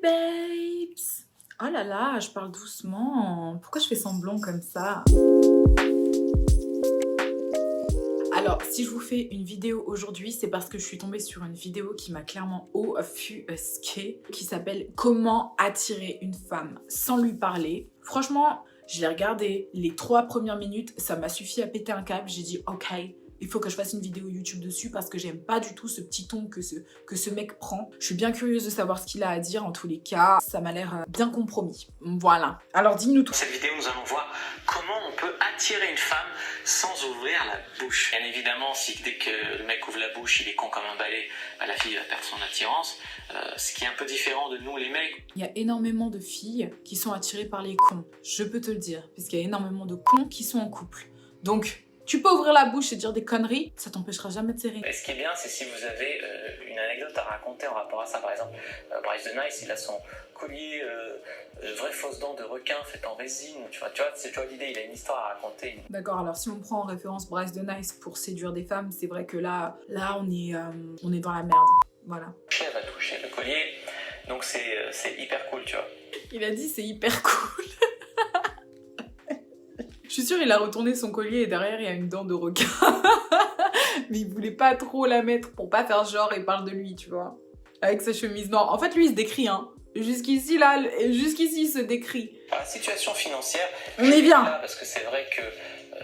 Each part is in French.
babes! Oh là là, je parle doucement. Pourquoi je fais semblant comme ça? Alors, si je vous fais une vidéo aujourd'hui, c'est parce que je suis tombée sur une vidéo qui m'a clairement offusquée, qui s'appelle « Comment attirer une femme sans lui parler ». Franchement, je l'ai regardé, les 3 premières minutes, ça m'a suffi à péter un câble. J'ai dit « Ok, il faut que je fasse une vidéo YouTube dessus parce que j'aime pas du tout ce petit ton que ce mec prend. Je suis bien curieuse de savoir ce qu'il a à dire en tous les cas. Ça m'a l'air bien compromis. Voilà. Alors dis-nous tout. Dans cette vidéo, nous allons voir comment on peut attirer une femme sans ouvrir la bouche. Bien évidemment, si dès que le mec ouvre la bouche, il est con comme un balai, bah, la fille va perdre son attirance. Ce qui est un peu différent de nous les mecs. Il y a énormément de filles qui sont attirées par les cons. Je peux te le dire. Parce qu'il y a énormément de cons qui sont en couple. Donc, tu peux ouvrir la bouche et dire des conneries, ça t'empêchera jamais de serrer. Et ce qui est bien, c'est si vous avez une anecdote à raconter en rapport à ça. Par exemple, Bryce the Nice, il a son collier vraie fausse dent de requin fait en résine. Tu vois l'idée, il a une histoire à raconter. D'accord, alors si on prend en référence Bryce the Nice pour séduire des femmes, c'est vrai que là on est dans la merde. Voilà. Elle va toucher le collier, donc c'est hyper cool, tu vois. Il a dit c'est hyper cool. Je suis sûre il a retourné son collier et derrière il y a une dent de requin. Mais il voulait pas trop la mettre pour pas faire genre et parle de lui, tu vois. Avec sa chemise noire. En fait lui il se décrit, hein. Jusqu'ici il se décrit. La situation financière, on est bien. Parce que c'est vrai que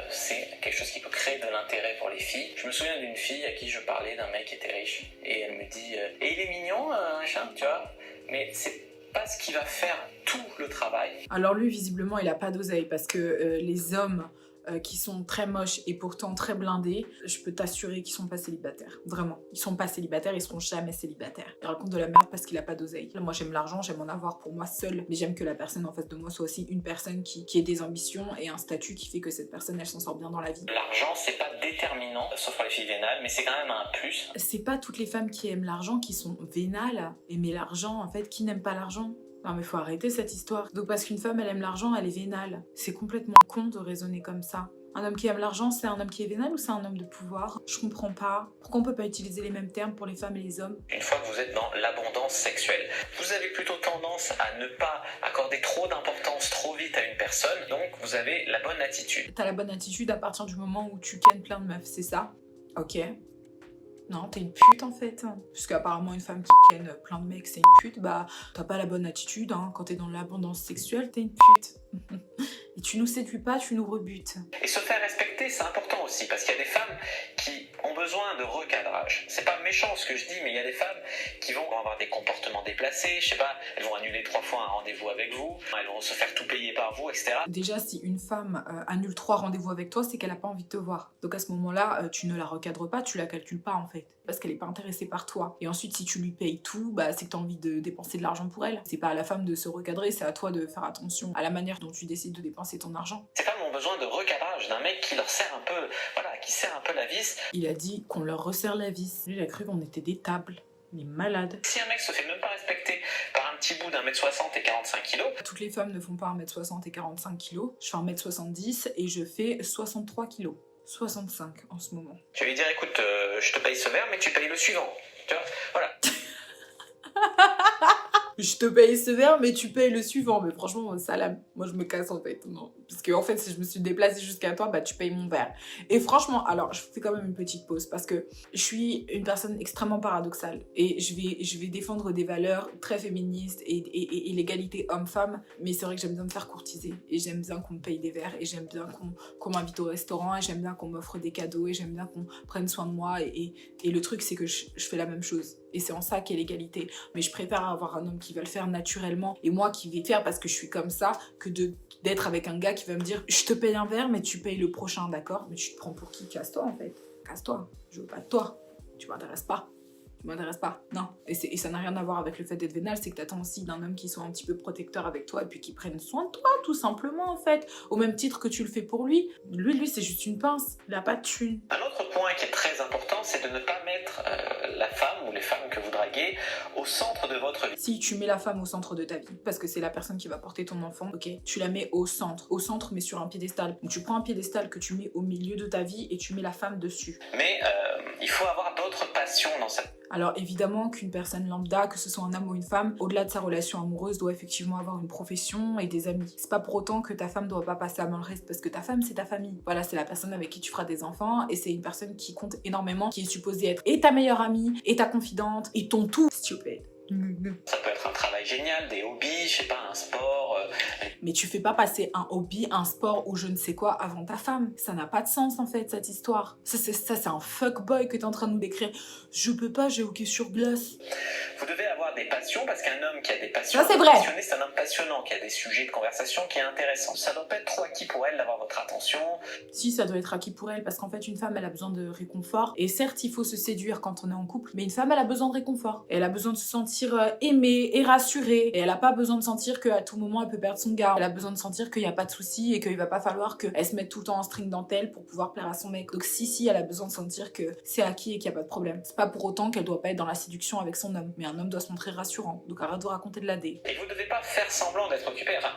c'est quelque chose qui peut créer de l'intérêt pour les filles. Je me souviens d'une fille à qui je parlais d'un mec qui était riche et elle me dit et il est mignon, machin, tu vois. Mais c'est pas ce qui va faire tout le travail. Alors lui, visiblement, il a pas d'oseille parce que les hommes qui sont très moches et pourtant très blindés, je peux t'assurer qu'ils sont pas célibataires. Vraiment. Ils sont pas célibataires, ils seront jamais célibataires. Il raconte de la merde parce qu'il a pas d'oseille. Moi, j'aime l'argent, j'aime en avoir pour moi seule, mais j'aime que la personne en face de moi soit aussi une personne qui ait des ambitions et un statut qui fait que cette personne, elle s'en sort bien dans la vie. L'argent, c'est pas déterminant, sauf pour les filles vénales, mais c'est quand même un plus. C'est pas toutes les femmes qui aiment l'argent qui sont vénales. Aimer l'argent, en fait, qui n'aime pas l'argent? Non mais faut arrêter cette histoire. Donc parce qu'une femme elle aime l'argent, elle est vénale. C'est complètement con de raisonner comme ça. Un homme qui aime l'argent, c'est un homme qui est vénal ou c'est un homme de pouvoir? Je comprends pas. Pourquoi on peut pas utiliser les mêmes termes pour les femmes et les hommes? Une fois que vous êtes dans l'abondance sexuelle, vous avez plutôt tendance à ne pas accorder trop d'importance trop vite à une personne, donc vous avez la bonne attitude. T'as la bonne attitude à partir du moment où tu kennes plein de meufs, c'est ça? Ok. Non, t'es une pute en fait. Parce qu'apparemment une femme qui ken plein de mecs c'est une pute, bah t'as pas la bonne attitude, hein. Quand t'es dans l'abondance sexuelle, t'es une pute. Et tu nous séduis pas, tu nous rebutes. Et se faire respecter, c'est important aussi, parce qu'il y a des femmes qui ont besoin de recadrage. C'est pas méchant ce que je dis, mais il y a des femmes qui vont avoir des comportements déplacés, je sais pas, elles vont annuler 3 fois un rendez-vous avec vous, elles vont se faire tout payer par vous, etc. Déjà, si une femme annule 3 rendez-vous avec toi, c'est qu'elle a pas envie de te voir. Donc à ce moment-là, tu ne la recadres pas, tu la calcules pas en fait. Parce qu'elle est pas intéressée par toi. Et ensuite, si tu lui payes tout, bah c'est que t'as envie de dépenser de l'argent pour elle. C'est pas à la femme de se recadrer, c'est à toi de faire attention à la manière dont tu décides de dépenser ton argent. Ces femmes ont besoin de recadrage, d'un mec qui leur serre un peu, voilà, qui serre un peu la vis. Il a dit qu'on leur resserre la vis. Lui, il a cru qu'on était des tables. Il est malade. Si un mec se fait même pas respecter par un petit bout d'1m60 et 45 kg. Toutes les femmes ne font pas 1m60 et 45 kg. Je fais 1m70 et je fais 63 kg. 65 en ce moment. Tu vas lui dire, écoute, je te paye ce verre, mais tu payes le suivant. Tu vois, voilà. Je te paye ce verre, mais tu payes le suivant. Mais franchement, salam. Moi, je me casse en fait. Non. Parce que en fait, si je me suis déplacée jusqu'à toi, bah tu payes mon verre. Et franchement, alors, je fais quand même une petite pause parce que je suis une personne extrêmement paradoxale. Et je vais défendre des valeurs très féministes et l'égalité homme-femme. Mais c'est vrai que j'aime bien me faire courtiser. Et j'aime bien qu'on me paye des verres. Et j'aime bien qu'on m'invite au restaurant. Et j'aime bien qu'on m'offre des cadeaux. Et j'aime bien qu'on prenne soin de moi. Et le truc, c'est que je fais la même chose. Et c'est en ça qu'est l'égalité. Mais je préfère avoir un homme qui va le faire naturellement et moi qui vais faire parce que je suis comme ça que d'être avec un gars qui va me dire je te paye un verre mais tu payes le prochain, d'accord? Mais tu te prends pour qui? Casse-toi en fait. Casse-toi. Je veux pas de toi. Tu m'intéresses pas. Tu m'intéresses pas. Non. Et ça n'a rien à voir avec le fait d'être vénal, c'est que t'attends aussi d'un homme qui soit un petit peu protecteur avec toi et puis qui prenne soin de toi, tout simplement en fait. Au même titre que tu le fais pour lui. Lui c'est juste une pince. Il a pas de thune. Un autre point qui est très important, c'est de ne pas mettre la femme ou les femmes que vous draguez au centre de votre vie. Si tu mets la femme au centre de ta vie, parce que c'est la personne qui va porter ton enfant, ok, tu la mets au centre mais sur un piédestal. Donc tu prends un piédestal que tu mets au milieu de ta vie et tu mets la femme dessus. Mais il faut avoir d'autres passions dans cette... Alors évidemment qu'une personne lambda, que ce soit un homme ou une femme, au-delà de sa relation amoureuse, doit effectivement avoir une profession et des amis. C'est pas pour autant que ta femme doit pas passer avant le reste, parce que ta femme c'est ta famille. Voilà, c'est la personne avec qui tu feras des enfants et c'est une personne qui compte énormément, qui est supposée être et ta meilleure amie, et ta confidente, et ton tout. Stupid. Ça peut être un travail génial, des hobbies, je sais pas, un sport. Mais tu fais pas passer un hobby, un sport ou je ne sais quoi avant ta femme. Ça n'a pas de sens en fait, cette histoire. Ça c'est un fuckboy que t'es en train de nous décrire. Je peux pas, j'ai hockey sur glace. Vous devez avoir des passions, parce qu'un homme qui a des passions, Ça, c'est vrai. passionné, c'est un homme passionnant, qui a des sujets de conversation qui est intéressant. Ça doit pas être trop acquis pour elle d'avoir votre attention. Si, ça doit être acquis pour elle, parce qu'en fait, une femme, elle a besoin de réconfort. Et certes, il faut se séduire quand on est en couple, mais une femme, elle a besoin de réconfort. Et elle a besoin de se sentir aimée et rassurée. Et elle a pas besoin de sentir qu'à tout moment, elle peut perdre son gars. Elle a besoin de sentir qu'il y a pas de soucis et qu'il va pas falloir qu'elle se mette tout le temps en string dentelle pour pouvoir plaire à son mec. Donc si, elle a besoin de sentir que c'est acquis et qu'il y a pas de problème. C'est pas pour autant qu'elle doit pas être dans la séduction avec son homme. Mais un homme doit se montrer rassurant. Donc arrête de raconter de la dé. Et vous devez pas faire semblant d'être occupé. Enfin,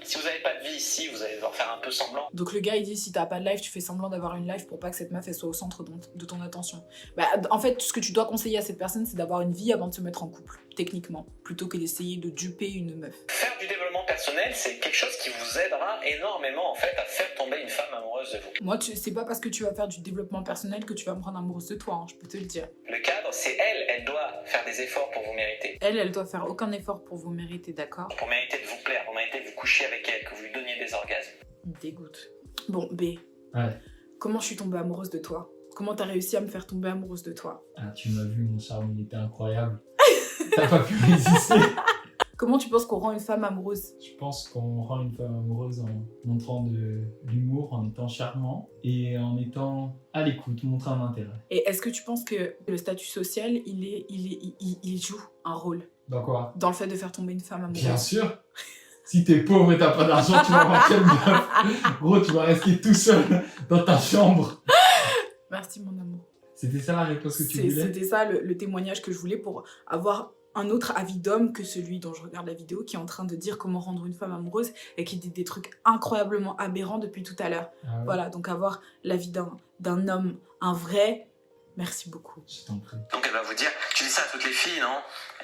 si vous n'avez pas de vie ici, vous allez devoir faire un peu semblant. Donc le gars il dit si t'as pas de life, tu fais semblant d'avoir une life pour pas que cette meuf elle soit au centre de ton attention. Bah en fait ce que tu dois conseiller à cette personne c'est d'avoir une vie avant de se mettre en couple, techniquement, plutôt que d'essayer de duper une meuf. Faire du développement personnel, c'est quelque chose qui vous aidera énormément en fait à faire tomber une femme amoureuse de vous. Moi c'est pas parce que tu vas faire du développement personnel que tu vas me rendre amoureuse de toi, hein, je peux te le dire. Le cadre, c'est elle doit faire des efforts pour vous mériter. Elle doit faire aucun effort pour vous mériter, d'accord? Pour mériter de vous plaire, pour mériter de vous coucher avec elle, que vous lui donniez des orgasmes. Il me dégoûte. Bon, B. Ouais. Comment je suis tombée amoureuse de toi? Comment t'as réussi à me faire tomber amoureuse de toi? Ah, tu m'as vu, mon charme, il était incroyable. T'as pas pu résister. Comment tu penses qu'on rend une femme amoureuse? Je pense qu'on rend une femme amoureuse en montrant de l'humour, en étant charmant et en étant à l'écoute, montrer un intérêt. Et est-ce que tu penses que le statut social, il joue un rôle Dans quoi? dans le fait de faire tomber une femme amoureuse? Bien sûr. Si t'es pauvre et t'as pas d'argent, tu vas voir quelle meuf. Gros, tu vas rester tout seul dans ta chambre. Merci mon amour. C'était ça la réponse que tu voulais? C'était ça le témoignage que je voulais pour avoir un autre avis d'homme que celui dont je regarde la vidéo, qui est en train de dire comment rendre une femme amoureuse et qui dit des trucs incroyablement aberrants depuis tout à l'heure. Ah ouais. Voilà, donc avoir l'avis d'un homme, un vrai, merci beaucoup. Je t'en prie. Donc elle va vous dire, tu dis ça à toutes les filles, non?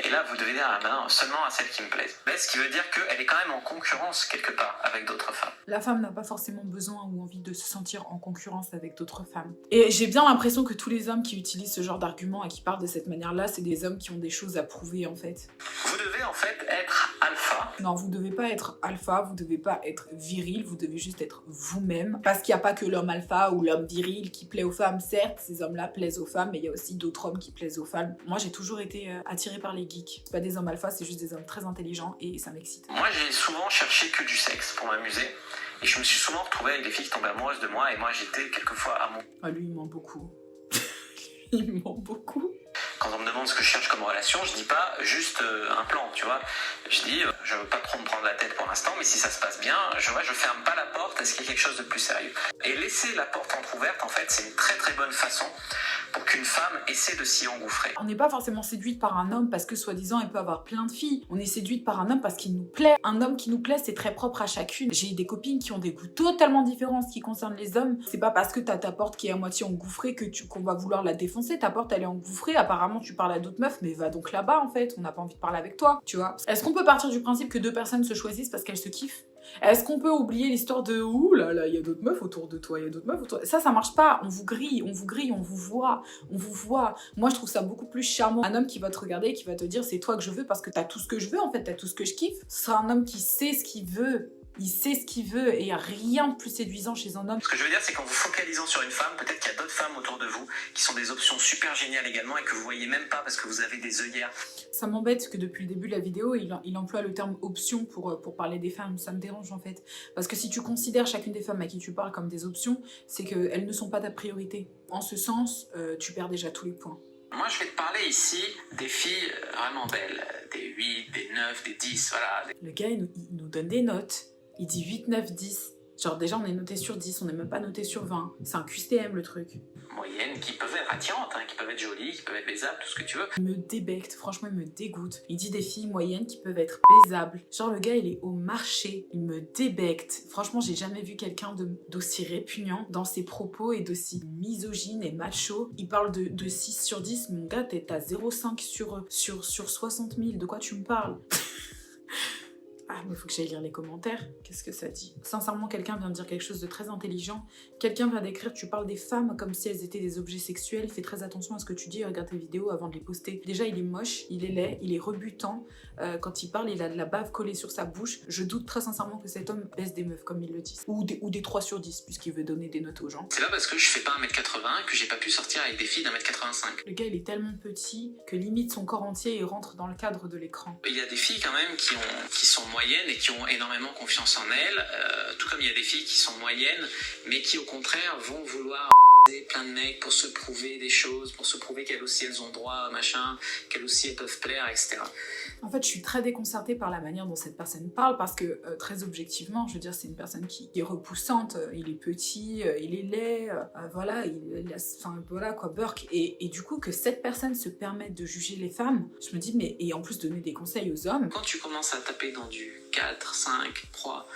Et là vous devez dire, ah ben non, seulement à celles qui me plaisent. Mais ce qui veut dire qu'elle est quand même en concurrence quelque part avec d'autres femmes. La femme n'a pas forcément besoin ou envie de se sentir en concurrence avec d'autres femmes. Et j'ai bien l'impression que tous les hommes qui utilisent ce genre d'argument et qui parlent de cette manière-là, c'est des hommes qui ont des choses à prouver en fait. Vous devez en fait être alpha. Non, vous devez pas être alpha, vous devez pas être viril, vous devez juste être vous-même. Parce qu'il n'y a pas que l'homme alpha ou l'homme viril qui plaît aux femmes, certes, ces hommes-là plaisent aux femmes, mais il y a aussi d'autres hommes qui plaisent aux femmes. Moi, j'ai toujours été attirée par les geeks. C'est pas des hommes alpha, c'est juste des hommes très intelligents et ça m'excite. Moi j'ai souvent cherché que du sexe pour m'amuser. Et je me suis souvent retrouvé avec des filles qui tombaient amoureuses de moi et moi j'étais quelquefois amoureux. Ah, lui, il ment beaucoup. Il ment beaucoup. Quand on me demande ce que je cherche comme relation, je dis pas juste un plan, tu vois. Je dis, je veux pas trop me prendre la tête pour l'instant, mais si ça se passe bien, je ferme pas la porte à ce qu'il y ait quelque chose de plus sérieux. Et laisser la porte entrouverte, en fait, c'est une très très bonne façon pour qu'une femme essaie de s'y engouffrer. On n'est pas forcément séduite par un homme parce que soi-disant elle peut avoir plein de filles. On est séduite par un homme parce qu'il nous plaît. Un homme qui nous plaît, c'est très propre à chacune. J'ai des copines qui ont des goûts totalement différents en ce qui concerne les hommes. C'est pas parce que t'as ta porte qui est à moitié engouffrée qu'on va vouloir la défoncer. Ta porte elle est engouffrée, apparemment tu parles à d'autres meufs, mais va donc là-bas en fait. On n'a pas envie de parler avec toi, tu vois. Est-ce qu'on peut partir du principe que deux personnes se choisissent parce qu'elles se kiffent? Est-ce qu'on peut oublier l'histoire de ouh là là, il y a d'autres meufs autour de toi, il y a d'autres meufs autour. Ça marche pas. On vous grille, on vous voit, on vous voit. Moi, je trouve ça beaucoup plus charmant. Un homme qui va te regarder et qui va te dire c'est toi que je veux parce que t'as tout ce que je veux en fait, t'as tout ce que je kiffe. Ce sera un homme qui sait ce qu'il veut. Il sait ce qu'il veut et il n'y a rien de plus séduisant chez un homme. Ce que je veux dire, c'est qu'en vous focalisant sur une femme, peut-être qu'il y a d'autres femmes autour de vous qui sont des options super géniales également et que vous voyez même pas parce que vous avez des œillères. Ça m'embête que depuis le début de la vidéo, il emploie le terme option pour parler des femmes. Ça me dérange en fait. Parce que si tu considères chacune des femmes à qui tu parles comme des options, c'est qu'elles ne sont pas ta priorité. En ce sens, tu perds déjà tous les points. Moi, je vais te parler ici des filles vraiment belles. Des 8, des 9, des 10, voilà. Le gars, il nous donne des notes. Il dit 8, 9, 10. Genre déjà on est noté sur 10, on n'est même pas noté sur 20. C'est un QCM le truc. Moyennes qui peuvent être attirantes, hein, qui peuvent être jolies, qui peuvent être baisables, tout ce que tu veux. Il me débecte, franchement il me dégoûte. Il dit des filles moyennes qui peuvent être baisables. Genre le gars il est au marché, il me débecte. Franchement j'ai jamais vu quelqu'un d'aussi répugnant dans ses propos et d'aussi misogyne et macho. Il parle de 6 sur 10, mon gars t'as 0,5 sur 60 000, de quoi tu me parles? Ah, mais faut que j'aille lire les commentaires. Qu'est-ce que ça dit? Sincèrement, quelqu'un vient de dire quelque chose de très intelligent. Quelqu'un vient d'écrire, tu parles des femmes comme si elles étaient des objets sexuels. Fais très attention à ce que tu dis et regarde tes vidéos avant de les poster. Déjà, il est moche, il est laid, il est rebutant. Quand il parle, il a de la bave collée sur sa bouche. Je doute très sincèrement que cet homme baisse des meufs, comme ils le disent. Ou des 3 sur 10, puisqu'il veut donner des notes aux gens. C'est pas parce que je fais pas 1m80 que j'ai pas pu sortir avec des filles d'1m85. Le gars, il est tellement petit que limite son corps entier il rentre dans le cadre de l'écran. Il y a des filles quand même qui sont moyennes et qui ont énormément confiance en elles, tout comme il y a des filles qui sont moyennes, mais qui au contraire vont vouloir plein de mecs pour se prouver des choses, pour se prouver qu'elles aussi elles ont droit, machin, qu'elles aussi elles peuvent plaire, etc. En fait, je suis très déconcertée par la manière dont cette personne parle parce que, très objectivement, je veux dire, c'est une personne qui est repoussante, il est petit, il est laid, voilà, enfin, voilà quoi, Burke. Et du coup, que cette personne se permette de juger les femmes, je me dis, mais, et en plus donner des conseils aux hommes. Quand tu commences à taper dans du 4, 5, 3...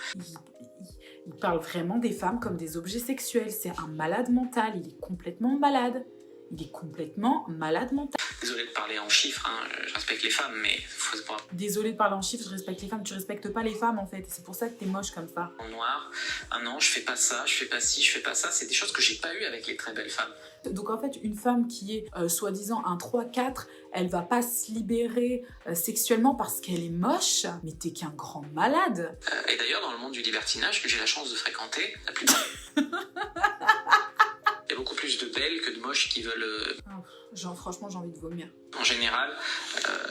Il parle vraiment des femmes comme des objets sexuels, c'est un malade mental, il est complètement malade. Il est complètement malade mental. Désolé de parler en chiffres, hein, je respecte les femmes, mais faut se voir. Désolé de parler en chiffres, je respecte les femmes. Tu respectes pas les femmes en fait, c'est pour ça que t'es moche comme ça. En noir, ah non, je fais pas ça, je fais pas ci, je fais pas ça, c'est des choses que j'ai pas eues avec les très belles femmes. Donc en fait, une femme qui est soi-disant un 3-4, elle va pas se libérer sexuellement parce qu'elle est moche, mais t'es qu'un grand malade. Et d'ailleurs, dans le monde du libertinage que j'ai la chance de fréquenter, la plupart... Il y a beaucoup plus de belles que de moches qui veulent... Genre franchement, j'ai envie de vomir. En général,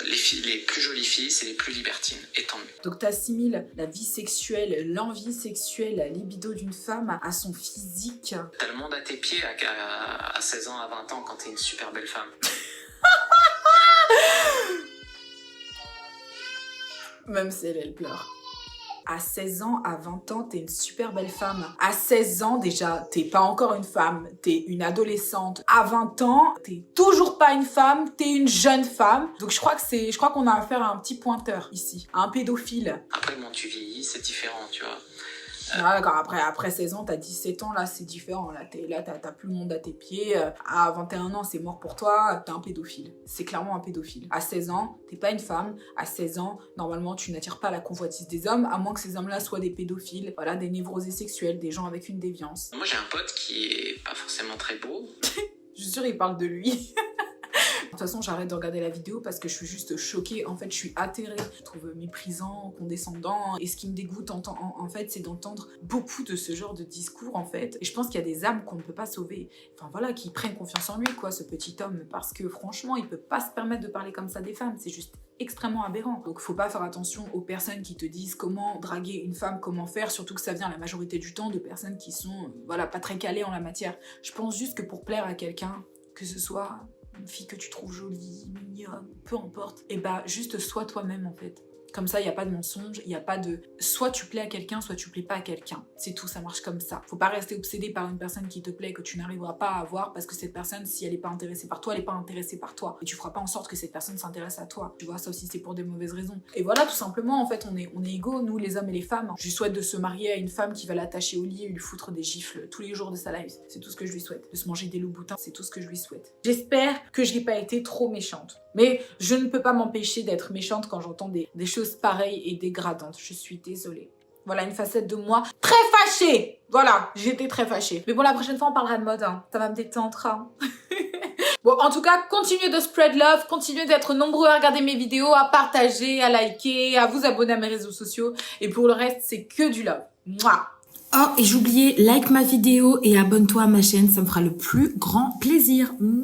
les plus jolies filles, c'est les plus libertines, et tant mieux. Donc t'assimiles la vie sexuelle, l'envie sexuelle, la libido d'une femme à son physique. T'as le monde à tes pieds à 16 ans, à 20 ans, quand t'es une super belle femme. Même si elle pleure. À 16 ans, à 20 ans, t'es une super belle femme. À 16 ans, déjà, t'es pas encore une femme, t'es une adolescente. À 20 ans, t'es toujours pas une femme, t'es une jeune femme. Donc je crois qu'on a affaire à un petit pointeur ici, à un pédophile. Après, bon, tu vieillis, c'est différent, tu vois. Ah, d'accord, après 16 ans, t'as 17 ans, là c'est différent, là t'as plus le monde à tes pieds, à 21 ans c'est mort pour toi, t'es un pédophile, c'est clairement un pédophile. À 16 ans, t'es pas une femme, à 16 ans, normalement tu n'attires pas la convoitise des hommes, à moins que ces hommes-là soient des pédophiles, voilà, des névrosés sexuels, des gens avec une déviance. Moi j'ai un pote qui est pas forcément très beau. Je suis sûre il parle de lui. De toute façon, j'arrête de regarder la vidéo parce que je suis juste choquée. En fait, je suis atterrée. Je trouve méprisant, condescendant. Et ce qui me dégoûte, en fait, c'est d'entendre beaucoup de ce genre de discours, en fait. Et je pense qu'il y a des âmes qu'on ne peut pas sauver. Enfin, voilà, qui prennent confiance en lui, quoi, ce petit homme. Parce que, franchement, il peut pas se permettre de parler comme ça des femmes. C'est juste extrêmement aberrant. Donc, faut pas faire attention aux personnes qui te disent comment draguer une femme, comment faire. Surtout que ça vient la majorité du temps de personnes qui sont, voilà, pas très calées en la matière. Je pense juste que pour plaire à quelqu'un, que ce soit une fille que tu trouves jolie, mignonne, peu importe, et bah juste sois toi-même en fait. Comme ça, il n'y a pas de mensonge, il n'y a pas de... Soit tu plais à quelqu'un, soit tu plais pas à quelqu'un. C'est tout, ça marche comme ça. Faut pas rester obsédé par une personne qui te plaît, que tu n'arriveras pas à avoir, parce que cette personne, si elle est pas intéressée par toi, elle est pas intéressée par toi. Et tu feras pas en sorte que cette personne s'intéresse à toi. Tu vois, ça aussi, c'est pour des mauvaises raisons. Et voilà, tout simplement, en fait, on est égaux, nous, les hommes et les femmes. Je lui souhaite de se marier à une femme qui va l'attacher au lit et lui foutre des gifles tous les jours de sa life. C'est tout ce que je lui souhaite. De se manger des loups boutins, c'est tout ce que je lui souhaite. J'espère que je n'ai pas été trop méchante. Mais je ne peux pas m'empêcher d'être méchante quand j'entends des choses pareilles et dégradantes. Je suis désolée. Voilà une facette de moi très fâchée. Voilà, j'étais très fâchée. Mais bon, la prochaine fois, on parlera de mode. Hein. Ça va me détendre. Hein. Bon, en tout cas, continuez de spread love, continuez d'être nombreux à regarder mes vidéos, à partager, à liker, à vous abonner à mes réseaux sociaux. Et pour le reste, c'est que du love. Mouah. Oh, et j'ai oublié, like ma vidéo et abonne-toi à ma chaîne, ça me fera le plus grand plaisir. Mouah.